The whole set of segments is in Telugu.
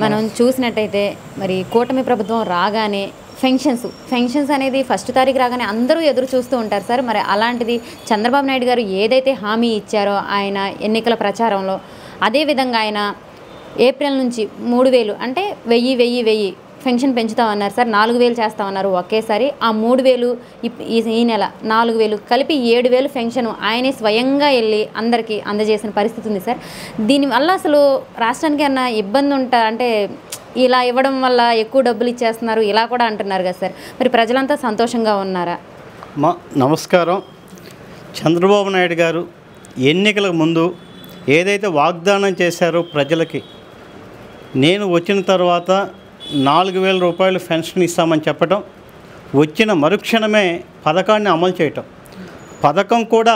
మనం చూసినట్టయితే మరి కూటమి ప్రభుత్వం రాగానే ఫెన్షన్స్ అనేది ఫస్ట్ తారీఖు రాగానే అందరూ ఎదురు చూస్తూ ఉంటారు సార్. మరి అలాంటిది చంద్రబాబు నాయుడు గారు ఏదైతే హామీ ఇచ్చారో ఆయన ఎన్నికల ప్రచారంలో, అదేవిధంగా ఆయన ఏప్రిల్ నుంచి 3000 అంటే 1000 పెన్షన్ పెంచుతామన్నారు సార్. 4000 చేస్తామన్నారు ఒకేసారి. ఆ 3000 ఈ నెల 4000 కలిపి 7000 పెన్షన్ ఆయనే స్వయంగా వెళ్ళి అందరికీ అందజేసిన పరిస్థితి ఉంది సార్. దీనివల్ల అసలు రాష్ట్రానికి ఏమన్నా ఇబ్బంది అంటే ఇలా ఇవ్వడం వల్ల ఎక్కువ డబ్బులు ఇచ్చేస్తున్నారు ఇలా కూడా అంటున్నారు కదా సార్. మరి ప్రజలంతా సంతోషంగా ఉన్నారా? నమస్కారం. చంద్రబాబు నాయుడు గారు ఎన్నికలకు ముందు ఏదైతే వాగ్దానం చేశారో ప్రజలకి, నేను వచ్చిన తర్వాత 4000 రూపాయలు పెన్షన్ ఇస్తామని చెప్పటం, వచ్చిన మరుక్షణమే పథకాన్ని అమలు చేయటం. పథకం కూడా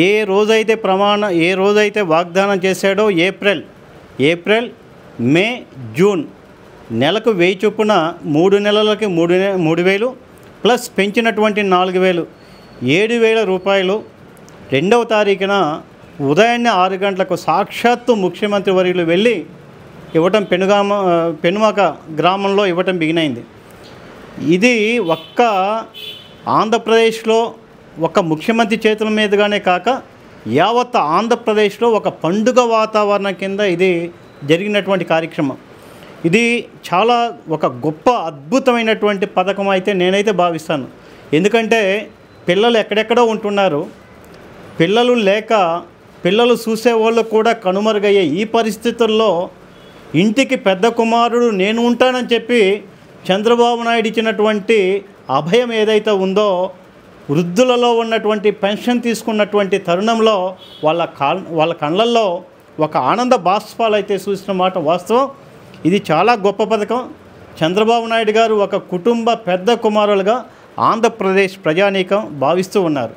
ఏ రోజైతే వాగ్దానం చేశాడో ఏప్రిల్, మే, జూన్ నెలకు 1000 చొప్పున 3 నెలలకి 3000 ప్లస్ పెంచినటువంటి 4000 7000 రూపాయలు 2వ తారీఖున ఉదయాన్నే 6 గంటలకు సాక్షాత్తు ముఖ్యమంత్రి వర్యులు వెళ్ళి ఇవ్వటం పెనుమాక గ్రామంలో ఇవ్వటం బిగినైంది. ఇది ఒక్క ఆంధ్రప్రదేశ్లో ఒక ముఖ్యమంత్రి చేతుల మీదుగానే కాక యావత్ ఆంధ్రప్రదేశ్లో ఒక పండుగ వాతావరణం కింద ఇది జరిగినటువంటి కార్యక్రమం. ఇది చాలా ఒక గొప్ప అద్భుతమైనటువంటి పథకం అయితే నేనైతే భావిస్తాను. ఎందుకంటే పిల్లలు ఎక్కడెక్కడో ఉంటున్నారు, పిల్లలు లేక పిల్లలు చూసేవాళ్ళు కూడా కనుమరుగయ్యే ఈ పరిస్థితుల్లో ఇంటికి పెద్ద కుమారుడు నేను ఉంటానని చెప్పి చంద్రబాబు నాయుడు ఇచ్చినటువంటి అభయం ఏదైతే ఉందో, వృద్ధులలో ఉన్నటువంటి పెన్షన్ తీసుకున్నటువంటి తరుణంలో వాళ్ళ కళ్ళల్లో ఒక ఆనంద బాష్పాలు అయితే చూసిన మాట వాస్తవం. ఇది చాలా గొప్ప పథకం. చంద్రబాబు నాయుడు గారు ఒక కుటుంబ పెద్ద కుమారులుగా ఆంధ్రప్రదేశ్ ప్రజానీకం భావిస్తూ ఉన్నారు.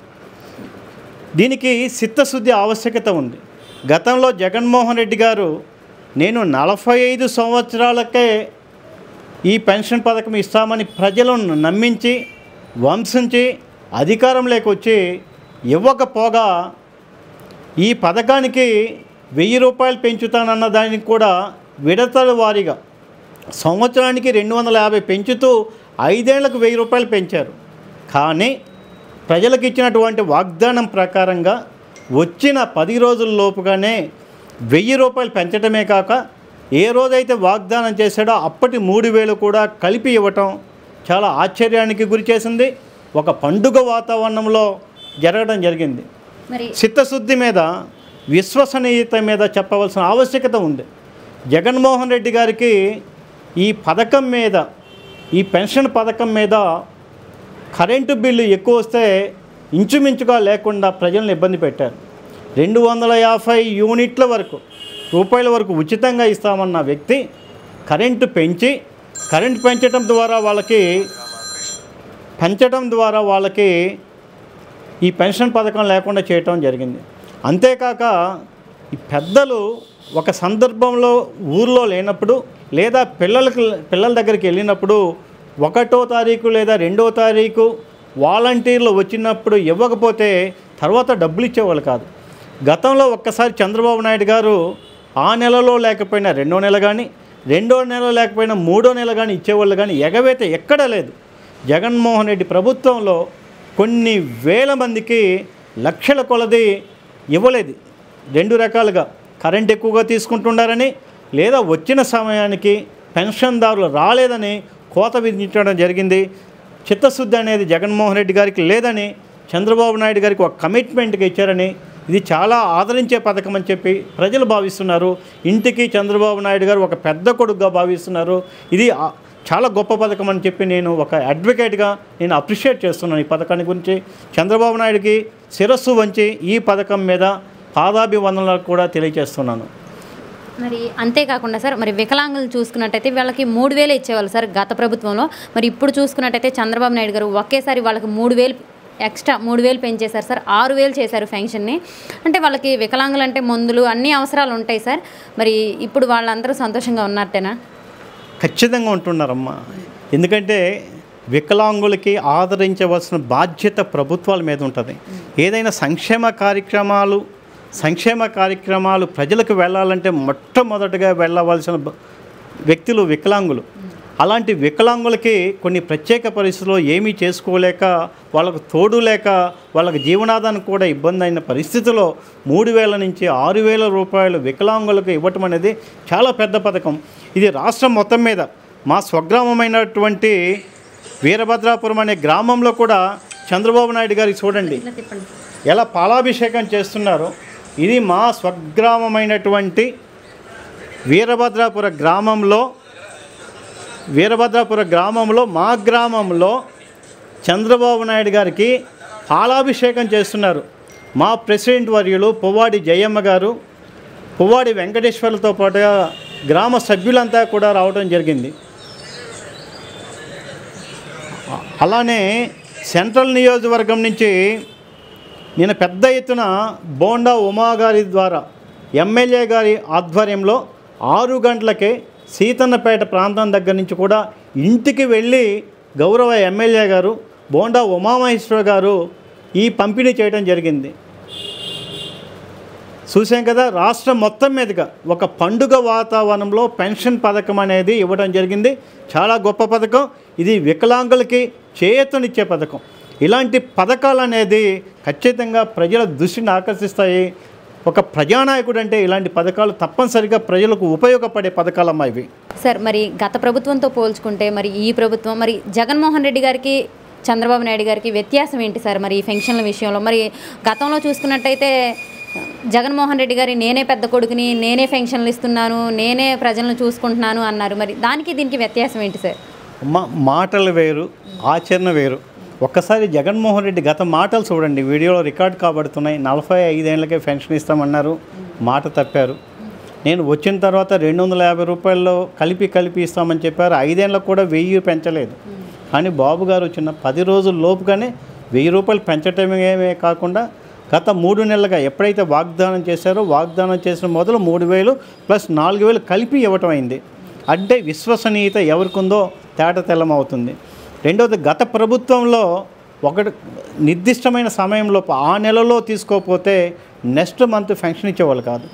దీనికి చిత్తశుద్ధి ఆవశ్యకత ఉంది. గతంలో జగన్మోహన్ రెడ్డి గారు నేను 45 సంవత్సరాలకే ఈ పెన్షన్ పథకం ఇస్తామని ప్రజలను నమ్మించి వంశించి అధికారంలోకి వచ్చి ఇవ్వకపోగా ఈ పథకానికి 1000 రూపాయలు పెంచుతానన్న దానికి కూడా విడతల వారీగా సంవత్సరానికి 250 పెంచుతూ 5 ఏళ్లకు 1000 రూపాయలు పెంచారు. కానీ ప్రజలకు ఇచ్చినటువంటి వాగ్దానం ప్రకారంగా వచ్చిన 10 రోజుల లోపుగానే 1000 రూపాయలు పెంచడమే కాక ఏ రోజైతే వాగ్దానం చేశాడో అప్పటి 3000 కూడా కలిపి ఇవ్వటం చాలా ఆశ్చర్యానికి గురి చేసింది. ఒక పండుగ వాతావరణంలో జరగడం జరిగింది. చిత్తశుద్ధి మీద, విశ్వసనీయత మీద చెప్పవలసిన ఆవశ్యకత ఉంది. జగన్మోహన్ రెడ్డి గారికి ఈ పథకం మీద, ఈ పెన్షన్ పథకం మీద కరెంటు బిల్లు ఎక్కువ వస్తే ఇంచుమించుగా లేకుండా ప్రజలను ఇబ్బంది పెట్టారు. 250 యూనిట్ల రూపాయల వరకు ఉచితంగా ఇస్తామన్న వ్యక్తి కరెంటు పెంచడం ద్వారా వాళ్ళకి ఈ పెన్షన్ పథకం లేకుండా చేయటం జరిగింది. అంతేకాక ఈ పెద్దలు ఒక సందర్భంలో ఊర్లో లేనప్పుడు లేదా పిల్లల దగ్గరికి వెళ్ళినప్పుడు 1వ తారీఖు లేదా 2వ తారీఖు వాలంటీర్లు వచ్చినప్పుడు ఇవ్వకపోతే తర్వాత డబ్బులు ఇచ్చేవాళ్ళు కాదు. గతంలో ఒక్కసారి చంద్రబాబు నాయుడు గారు ఆ నెలలో లేకపోయినా 2వ నెల కానీ, 2వ నెల లేకపోయినా 3వ నెల కానీ ఇచ్చేవాళ్ళు కానీ ఎగవేత ఎక్కడా లేదు. జగన్మోహన్ రెడ్డి ప్రభుత్వంలో కొన్ని వేల మందికి లక్షల కొలది ఇవ్వలేదు. 2 రకాలుగా కరెంట్ ఎక్కువగా తీసుకుంటున్నారని, లేదా వచ్చిన సమయానికి పెన్షన్దారులు రాలేదని కోత విధించడం జరిగింది. చిత్తశుద్ధి అనేది జగన్మోహన్ రెడ్డి గారికి లేదని చంద్రబాబు నాయుడు గారికి ఒక కమిట్మెంట్గా ఇచ్చారని, ఇది చాలా ఆదరించే పథకం అని చెప్పి ప్రజలు భావిస్తున్నారు. ఇంటికి చంద్రబాబు నాయుడు గారు ఒక పెద్ద కొడుకుగా భావిస్తున్నారు. ఇది చాలా గొప్ప పథకం అని చెప్పి నేను ఒక అడ్వకేట్గా నేను అప్రిషియేట్ చేస్తున్నాను. ఈ పథకాన్ని గురించి చంద్రబాబు నాయుడికి శిరస్సు వంచి ఈ పథకం మీద పాదాభివందనలు కూడా తెలియజేస్తున్నాను. మరి అంతేకాకుండా సార్, మరి వికలాంగులు చూసుకున్నట్టయితే వాళ్ళకి 3000 ఇచ్చేవాళ్ళు సార్ గత ప్రభుత్వంలో. మరి ఇప్పుడు చూసుకున్నట్టయితే చంద్రబాబు నాయుడు గారు ఒకేసారి వాళ్ళకి 3000 ఎక్స్ట్రా 3000 పెంచేశారు సార్. 6000 చేశారు పెన్షన్ని. అంటే వాళ్ళకి వికలాంగులు అంటే మందులు అన్ని అవసరాలు ఉంటాయి సార్. మరి ఇప్పుడు వాళ్ళందరూ సంతోషంగా ఉన్నట్టేనా? ఖచ్చితంగా ఉంటున్నారమ్మా. ఎందుకంటే వికలాంగులకి ఆదరించవలసిన బాధ్యత ప్రభుత్వాల మీద ఉంటుంది. ఏదైనా సంక్షేమ కార్యక్రమాలు ప్రజలకు వెళ్ళాలంటే మొట్టమొదటిగా వెళ్ళవలసిన వ్యక్తులు వికలాంగులు. అలాంటి వికలాంగులకి కొన్ని ప్రత్యేక పరిస్థితుల్లో ఏమీ చేసుకోలేక, వాళ్ళకు తోడు లేక, వాళ్ళకి జీవనాధానికి కూడా ఇబ్బంది అయిన పరిస్థితిలో 3,000 నుంచి 6,000 రూపాయలు వికలాంగులకు ఇవ్వటం అనేది చాలా పెద్ద పథకం. ఇది రాష్ట్రం మొత్తం మీద మా స్వగ్రామమైనటువంటి వీరభద్రాపురం అనే గ్రామంలో కూడా చంద్రబాబు నాయుడు గారికి చూడండి ఎలా పాలాభిషేకం చేస్తున్నారో. ఇది మా స్వగ్రామమైనటువంటి వీరభద్రాపుర గ్రామంలో మా గ్రామంలో చంద్రబాబు నాయుడు గారికి పాలాభిషేకం చేస్తున్నారు. మా ప్రెసిడెంట్ వర్యులు పువ్వాడి జయమ్మ గారు, పువ్వాడి వెంకటేశ్వర్లతో పాటుగా గ్రామ సభ్యులంతా కూడా రావడం జరిగింది. అలానే సెంట్రల్ నియోజకవర్గం నుంచి నేను పెద్ద ఎత్తున బోండా ఉమా గారి ద్వారా ఎమ్మెల్యే గారి ఆధ్వర్యంలో 6 గంటలకే సీతన్నపేట ప్రాంతం దగ్గర నుంచి కూడా ఇంటికి వెళ్ళి గౌరవ ఎమ్మెల్యే గారు బోండా ఉమామహేశ్వర గారు ఈ పంపిణీ చేయడం జరిగింది. చూసాం కదా, రాష్ట్రం మొత్తం మీదుగా ఒక పండుగ వాతావరణంలో పెన్షన్ పథకం అనేది ఇవ్వడం జరిగింది. చాలా గొప్ప పథకం ఇది. వికలాంగులకి చేయూతనిచ్చే పథకం. ఇలాంటి పథకాలు అనేది ఖచ్చితంగా ప్రజల దృష్టిని ఆకర్షిస్తాయి. ఒక ప్రజానాయకుడు అంటే ఇలాంటి పథకాలు తప్పనిసరిగా ప్రజలకు ఉపయోగపడే పథకాలమ్మా ఇవి. సార్, మరి గత ప్రభుత్వంతో పోల్చుకుంటే మరి ఈ ప్రభుత్వం, మరి జగన్మోహన్ రెడ్డి గారికి చంద్రబాబు నాయుడు గారికి వ్యత్యాసం ఏంటి సార్? మరి ఈ పెన్షన్ల విషయంలో మరి గతంలో చూసుకున్నట్టయితే జగన్మోహన్ రెడ్డి గారి నేనే పెద్ద కొడుకుని, నేనే పెన్షన్లు ఇస్తున్నాను, నేనే ప్రజలను చూసుకుంటున్నాను అన్నారు. మరి దానికి దీనికి వ్యత్యాసం ఏంటి సార్? మాటలు వేరు, ఆచరణ వేరు. ఒక్కసారి జగన్మోహన్ రెడ్డి గత మాటలు చూడండి, వీడియోలో రికార్డ్ కాబడుతున్నాయి. 45 ఏళ్ళకే పెన్షన్ ఇస్తామన్నారు, మాట తప్పారు. నేను వచ్చిన తర్వాత 250 రూపాయల్లో కలిపి ఇస్తామని చెప్పారు. 5 ఏళ్ళకు కూడా 1000 పెంచలేదు. కానీ బాబు గారు వచ్చిన 10 రోజుల లోపుగానే 1000 రూపాయలు పెంచటమే కాకుండా గత 3 నెలలుగా ఎప్పుడైతే వాగ్దానం చేశారో, వాగ్దానం చేసిన మొదలు 3,000 ప్లస్ 4,000 కలిపి ఇవ్వటం అయింది. అంటే విశ్వసనీయత ఎవరికి ఉందో తేట తెల్లమవుతుంది. రెండవది, గత ప్రభుత్వంలో ఒకటి నిర్దిష్టమైన సమయంలో ఆ నెలలో తీసుకోకపోతే నెక్స్ట్ మంత్ పెన్షన్ ఇచ్చేవాళ్ళు కాదు.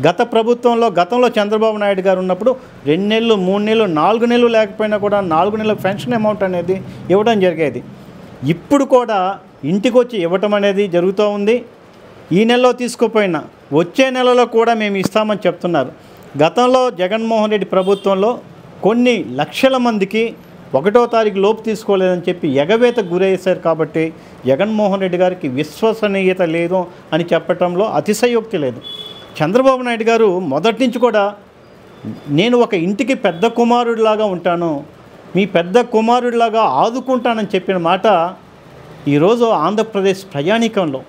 గతంలో చంద్రబాబు నాయుడు గారు ఉన్నప్పుడు 2 నెలలు, 3 నెలలు, 4 నెలలు లేకపోయినా కూడా 4 నెలల పెన్షన్ అమౌంట్ అనేది ఇవ్వడం జరిగేది. ఇప్పుడు కూడా ఇంటికి వచ్చి ఇవ్వటం అనేది జరుగుతూ ఉంది. ఈ నెలలో తీసుకోపోయినా వచ్చే నెలలో కూడా మేము ఇస్తామని చెప్తున్నారు. గతంలో జగన్మోహన్ రెడ్డి ప్రభుత్వంలో కొన్ని లక్షల మందికి 1వ తారీఖు లోపు తీసుకోలేదని చెప్పి ఎగవేతకు గురయ్యారు. కాబట్టి జగన్మోహన్ రెడ్డి గారికి విశ్వసనీయత లేదు అని చెప్పడంలో అతిశయోక్తి లేదు. చంద్రబాబు నాయుడు గారు మొదటి నుంచి కూడా నేను ఒక ఇంటికి పెద్ద కుమారుడిలాగా ఉంటాను, మీ పెద్ద కుమారుడిలాగా ఆదుకుంటానని చెప్పిన మాట ఈరోజు ఆంధ్రప్రదేశ్ ప్రయాణికంలో,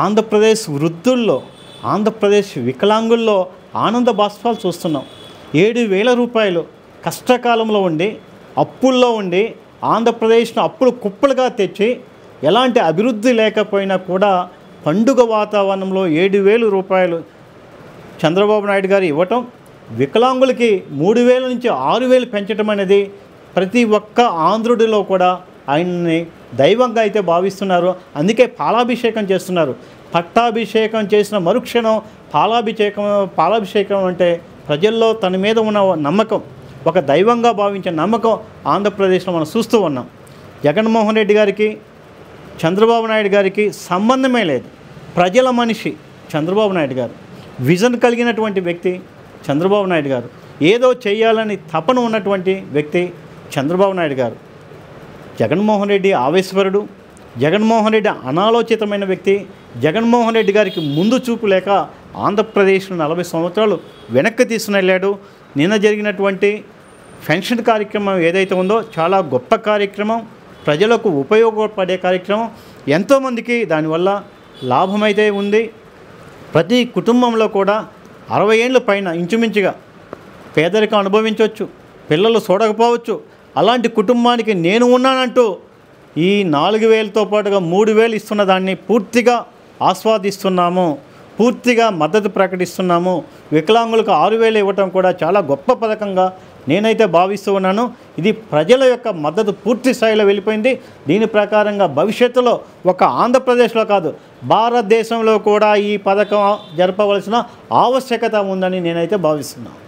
ఆంధ్రప్రదేశ్ వృద్ధుల్లో, ఆంధ్రప్రదేశ్ వికలాంగుల్లో ఆనంద బాష్పాలు చూస్తున్నాం. 7,000 రూపాయలు కష్టకాలంలో ఉండి, అప్పుల్లో ఉండి, ఆంధ్రప్రదేశ్ను అప్పులు కుప్పలుగా తెచ్చి ఎలాంటి అభివృద్ధి లేకపోయినా కూడా పండుగ వాతావరణంలో 7,000 రూపాయలు చంద్రబాబు నాయుడు గారు ఇవ్వటం, వికలాంగులకి 3,000 నుంచి 6,000 పెంచడం అనేది ప్రతి ఒక్క ఆంధ్రుడిలో కూడా ఆయన్ని దైవంగా అయితే భావిస్తున్నారు. అందుకే పాలాభిషేకం చేస్తున్నారు. పట్టాభిషేకం చేసిన మరుక్షణం పాలాభిషేకం అంటే ప్రజల్లో తన మీద ఉన్న నమ్మకం, ఒక దైవంగా భావించే నమ్మకం ఆంధ్రప్రదేశ్లో మనం చూస్తూ ఉన్నాం. జగన్మోహన్ రెడ్డి గారికి చంద్రబాబు నాయుడు గారికి సంబంధమే లేదు. ప్రజల మనిషి చంద్రబాబు నాయుడు గారు, విజన్ కలిగినటువంటి వ్యక్తి చంద్రబాబు నాయుడు గారు, ఏదో చేయాలని తపన ఉన్నటువంటి వ్యక్తి చంద్రబాబు నాయుడు గారు. జగన్మోహన్ రెడ్డి ఆవేశపరుడు, జగన్మోహన్ రెడ్డి అనాలోచితమైన వ్యక్తి. జగన్మోహన్ రెడ్డి గారికి ముందు చూపు లేక ఆంధ్రప్రదేశ్ను 40 సంవత్సరాలు వెనక్కి తీసుకుని వెళ్ళాడు. నిన్న జరిగినటువంటి పెన్షన్ కార్యక్రమం ఏదైతే ఉందో చాలా గొప్ప కార్యక్రమం, ప్రజలకు ఉపయోగపడే కార్యక్రమం. ఎంతోమందికి దానివల్ల లాభమైతే ఉంది. ప్రతి కుటుంబంలో కూడా 60 ఏళ్ళ పైన ఇంచుమించుగా పేదరికం అనుభవించవచ్చు, పిల్లలు చూడకపోవచ్చు. అలాంటి కుటుంబానికి నేను ఉన్నానంటూ ఈ 4,000తో పాటుగా 3,000 ఇస్తున్న దాన్ని పూర్తిగా ఆస్వాదిస్తున్నాము, పూర్తిగా మద్దతు ప్రకటిస్తున్నాము. వికలాంగులకు 6,000 ఇవ్వటం కూడా చాలా గొప్ప పథకంగా నేనైతే భావిస్తూ ఉన్నాను. ఇది ప్రజల యొక్క మద్దతు పూర్తి స్థాయిలో వెళ్ళిపోయింది. దీని ప్రకారంగా భవిష్యత్తులో ఒక ఆంధ్రప్రదేశ్లో కాదు, భారతదేశంలో కూడా ఈ పథకం జరపవలసిన ఆవశ్యకత ఉందని నేనైతే భావిస్తున్నాను.